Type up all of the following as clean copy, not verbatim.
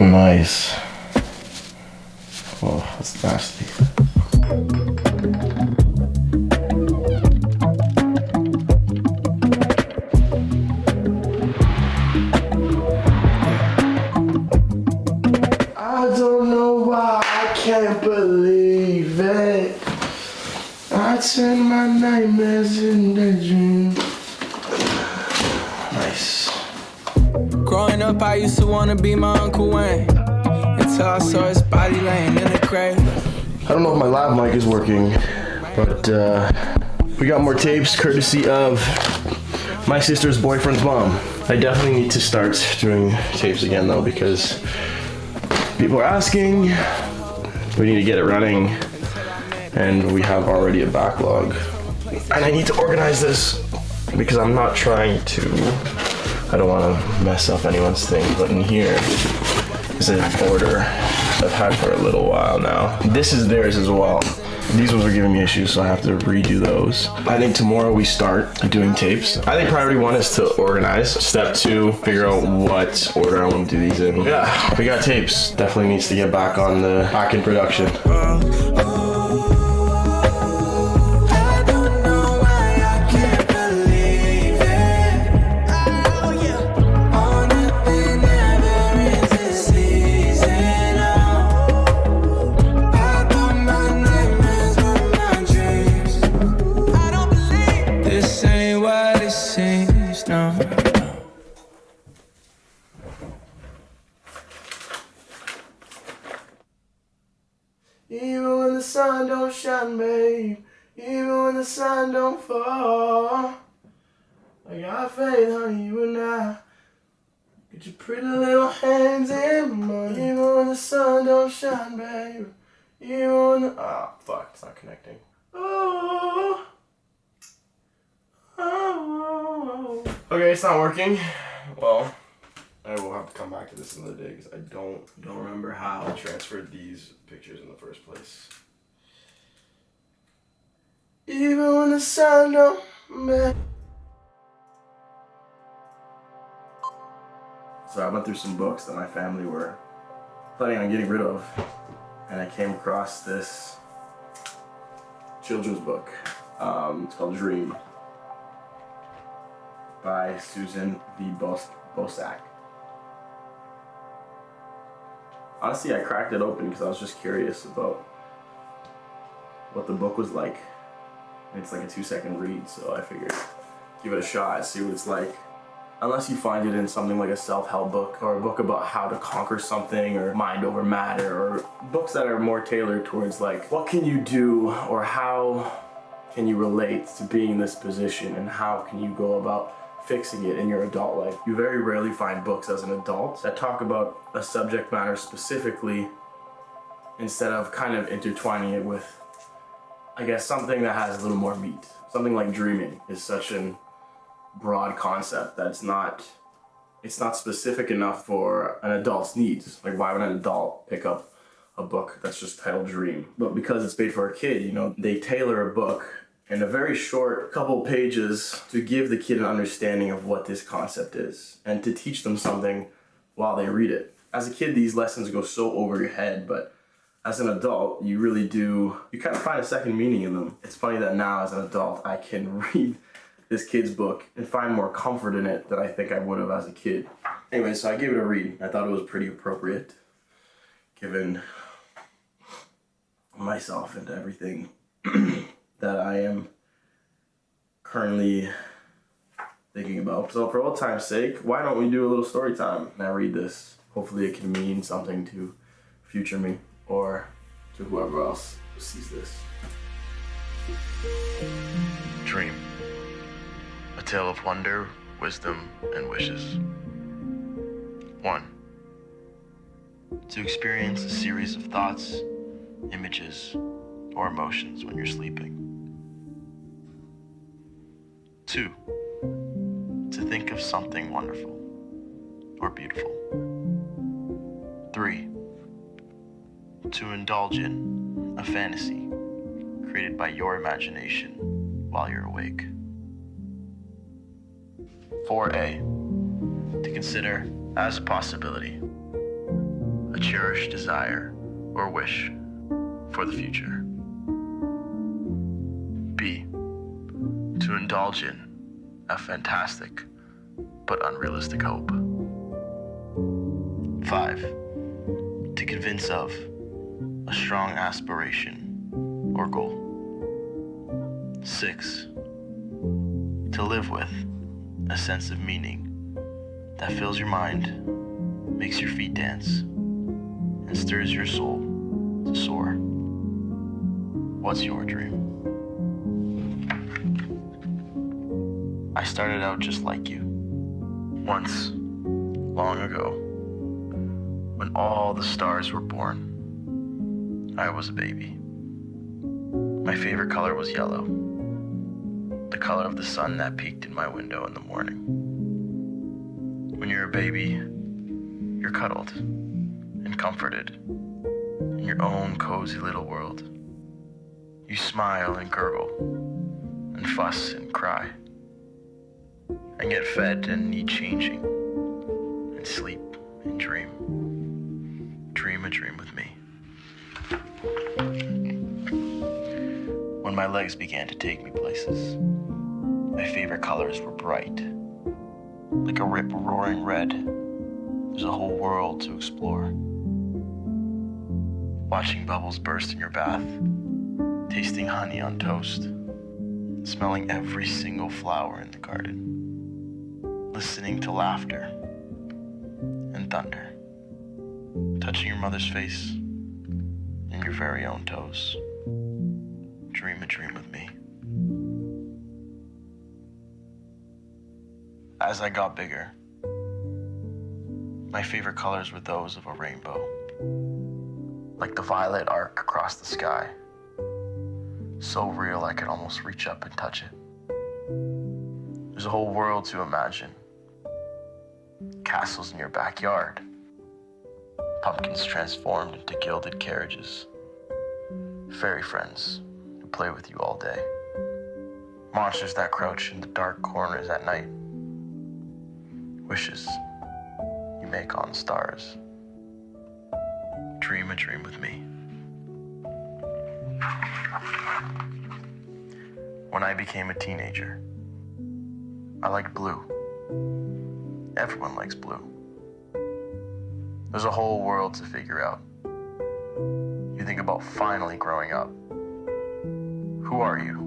Nice. Oh, that's nasty. I don't know why I can't believe it. I turn my nightmares into dreams. Nice. Growing up, I used to want to be my Uncle Wayne, until I saw his body laying in the grave. I don't know if my lav mic is working, but we got more tapes courtesy of my sister's boyfriend's mom. I definitely need to start doing tapes again though, because people are asking. We need to get it running, and we have already a backlog. And I need to organize this because I'm not trying to, I don't want to mess up anyone's thing, but in here is an order I've had for a little while now. This is theirs as well. These ones are giving me issues, so I have to redo those. I think tomorrow we start doing tapes. I think priority 1 is to organize. Step 2, figure out what order I want to do these in. Yeah, we got tapes. Definitely needs to get back in production. Even when the sun don't shine, babe, even when the sun don't fall, I got faith, honey, you and I. Get your pretty little hands in mine. Even when the sun don't shine, babe, even when the... Oh, fuck, it's not connecting. Oh. Okay, it's not working. Well, I will have to come back to this another day because I don't remember how I transferred these pictures in the first place. Even when the sun don't matter. So I went through some books that my family were planning on getting rid of, and I came across this children's book. It's called Dream by Susan V. Bosak. Honestly, I cracked it open because I was just curious about what the book was like. It's like a 2-second read, so I figured give it a shot, see what it's like. Unless you find it in something like a self-help book or a book about how to conquer something or mind over matter, or books that are more tailored towards like what can you do or how can you relate to being in this position and how can you go about fixing it in your adult life. You very rarely find books as an adult that talk about a subject matter specifically instead of kind of intertwining it with, I guess, something that has a little more meat. Something like dreaming is such an broad concept that it's not specific enough for an adult's needs. Like, why would an adult pick up a book that's just titled Dream? But because it's made for a kid, you know, they tailor a book in a very short couple pages to give the kid an understanding of what this concept is and to teach them something while they read it. As a kid, these lessons go so over your head, but as an adult, you really do, you kind of find a second meaning in them. It's funny that now as an adult, I can read this kid's book and find more comfort in it than I think I would have as a kid. Anyway, so I gave it a read. I thought it was pretty appropriate given myself and everything that I am currently thinking about. So for old time's sake, why don't we do a little story time? And I read this. Hopefully it can mean something to future me or to whoever else sees this. Dream. A tale of wonder, wisdom, and wishes. 1. To experience a series of thoughts, images, or emotions when you're sleeping. 2. To think of something wonderful or beautiful. 3. To indulge in a fantasy created by your imagination while you're awake. 4A. To consider as a possibility. a cherished desire or wish for the future. B, to indulge in a fantastic but unrealistic hope. 5, to convince of a strong aspiration or goal. 6, to live with a sense of meaning that fills your mind, makes your feet dance, and stirs your soul to soar. What's your dream? I started out just like you. Once, long ago, when all the stars were born, I was a baby. My favorite color was yellow, the color of the sun that peeked in my window in the morning. When you're a baby, you're cuddled and comforted in your own cozy little world. You smile and gurgle and fuss and cry and get fed and need changing and sleep and dream. Dream a dream with me. When my legs began to take me places, my favorite colors were bright, like a rip-roaring red. There's a whole world to explore. Watching bubbles burst in your bath, tasting honey on toast, smelling every single flower in the garden, listening to laughter and thunder, touching your mother's face and your very own toes. Dream a dream with me. As I got bigger, my favorite colors were those of a rainbow, like the violet arc across the sky, so real I could almost reach up and touch it. There's a whole world to imagine. Castles in your backyard, pumpkins transformed into gilded carriages, fairy friends who play with you all day, monsters that crouch in the dark corners at night, wishes you make on stars. Dream a dream with me. When I became a teenager, I liked blue. Everyone likes blue. There's a whole world to figure out. You think about finally growing up. Who are you?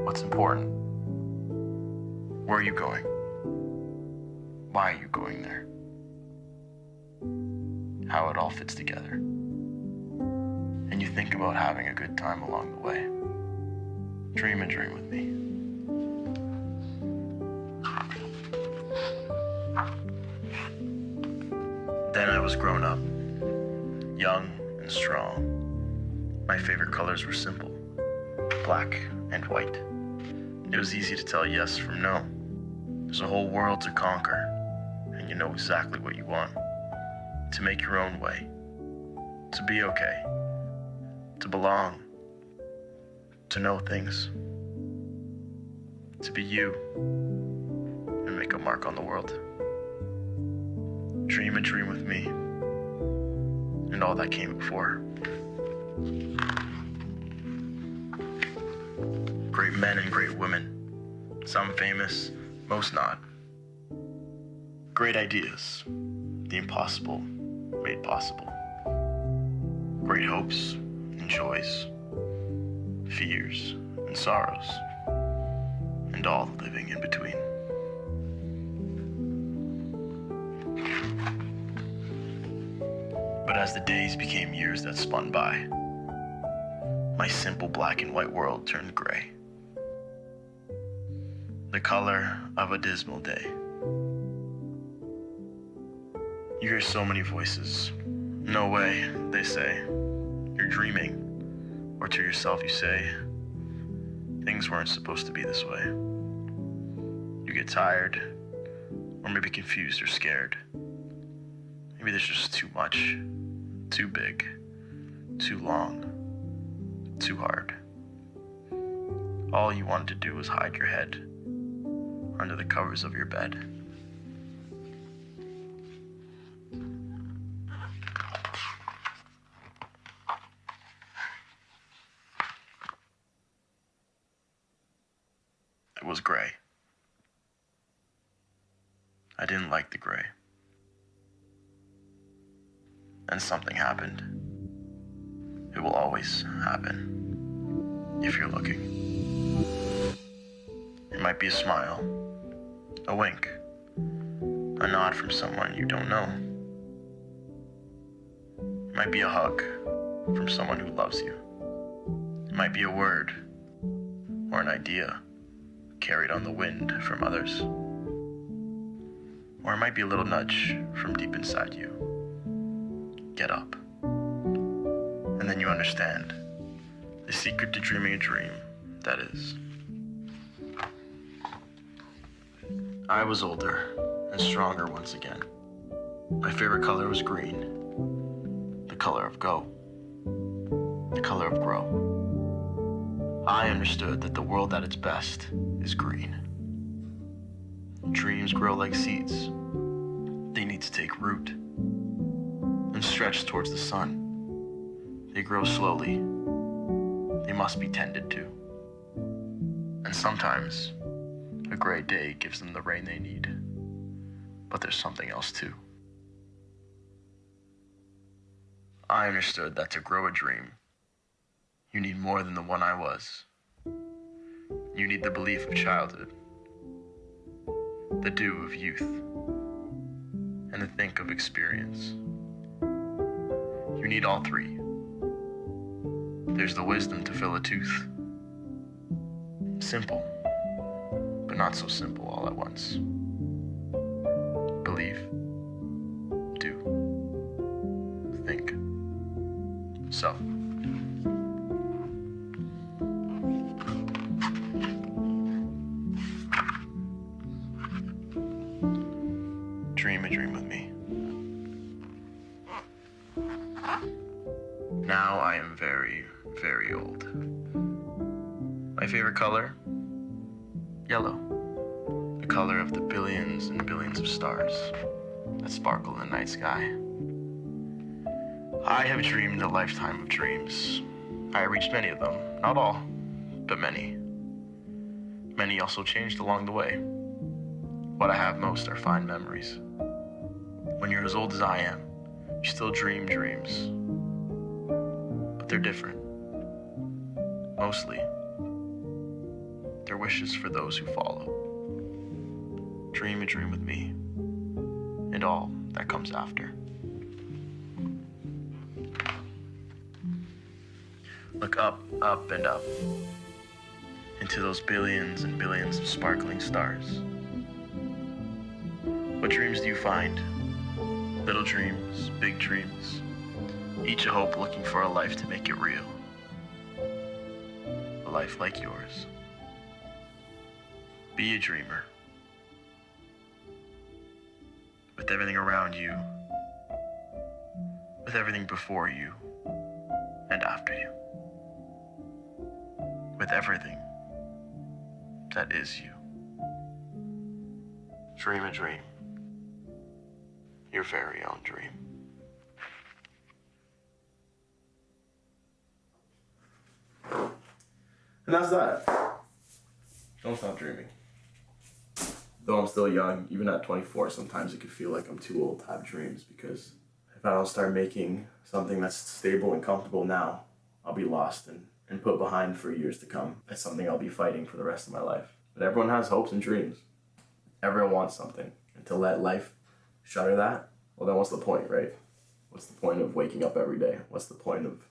What's important? Where are you going? Why are you going there? How it all fits together. And you think about having a good time along the way. Dream a dream with me. Then I was grown up, young and strong. My favorite colors were simple, black and white. It was easy to tell yes from no. There's a whole world to conquer, and you know exactly what you want. To make your own way, to be okay, to belong, to know things, to be you, and make a mark on the world. Dream a dream with me, and all that came before. Great men and great women, some famous, most not. Great ideas, the impossible made possible. Great hopes and joys, fears and sorrows, and all the living in between. But as the days became years that spun by, my simple black and white world turned gray. The color of a dismal day. You hear so many voices. No way, they say. You're dreaming. Or to yourself you say, things weren't supposed to be this way. You get tired, or maybe confused or scared. Maybe there's just too much, too big, too long, too hard. All you wanted to do was hide your head under the covers of your bed. gray. I didn't like the gray. And something happened. It will always happen if you're looking. It might be a smile, a wink, a nod from someone you don't know. It might be a hug from someone who loves you. It might be a word or an idea carried on the wind from others. Or it might be a little nudge from deep inside you. Get up. And then you understand the secret to dreaming a dream, that is. I was older and stronger once again. My favorite color was green. The color of go. The color of grow. I understood that the world at its best is green. Dreams grow like seeds. They need to take root and stretch towards the sun. They grow slowly. They must be tended to. And sometimes, a gray day gives them the rain they need. But there's something else too. I understood that to grow a dream, you need more than the one I was. You need the belief of childhood, the dew of youth, and the think of experience. You need all three. There's the wisdom to fill a tooth. Simple, but not so simple all at once. Believe, do, think. So, dream a dream with me. Now I am very, very old. My favorite color? Yellow. The color of the billions and billions of stars that sparkle in the night sky. I have dreamed a lifetime of dreams. I reached many of them, not all, but many. Many also changed along the way. What I have most are fine memories. When you're as old as I am, you still dream dreams. But they're different. Mostly, they're wishes for those who follow. Dream a dream with me, and all that comes after. Look up, up, and up, into those billions and billions of sparkling stars. What dreams do you find? Little dreams, big dreams, each a hope looking for a life to make it real. A life like yours. Be a dreamer. With everything around you, with everything before you and after you, with everything that is you. Dream a dream, your very own dream. And that's that. Don't stop dreaming. Though I'm still young, even at 24, sometimes it could feel like I'm too old to have dreams, because if I don't start making something that's stable and comfortable now, I'll be lost and put behind for years to come. It's something I'll be fighting for the rest of my life. But everyone has hopes and dreams. Everyone wants something. And to let life shutter that, well, then what's the point, right? What's the point of waking up every day? What's the point of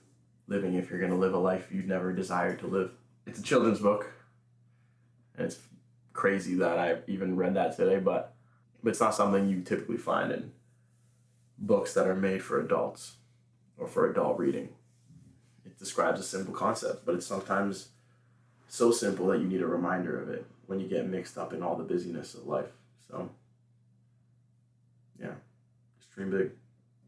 living if you're going to live a life you've never desired to live? It's a children's book. And it's crazy that I even read that today, but it's not something you typically find in books that are made for adults or for adult reading. It describes a simple concept, but it's sometimes so simple that you need a reminder of it when you get mixed up in all the busyness of life. So, yeah, just dream big.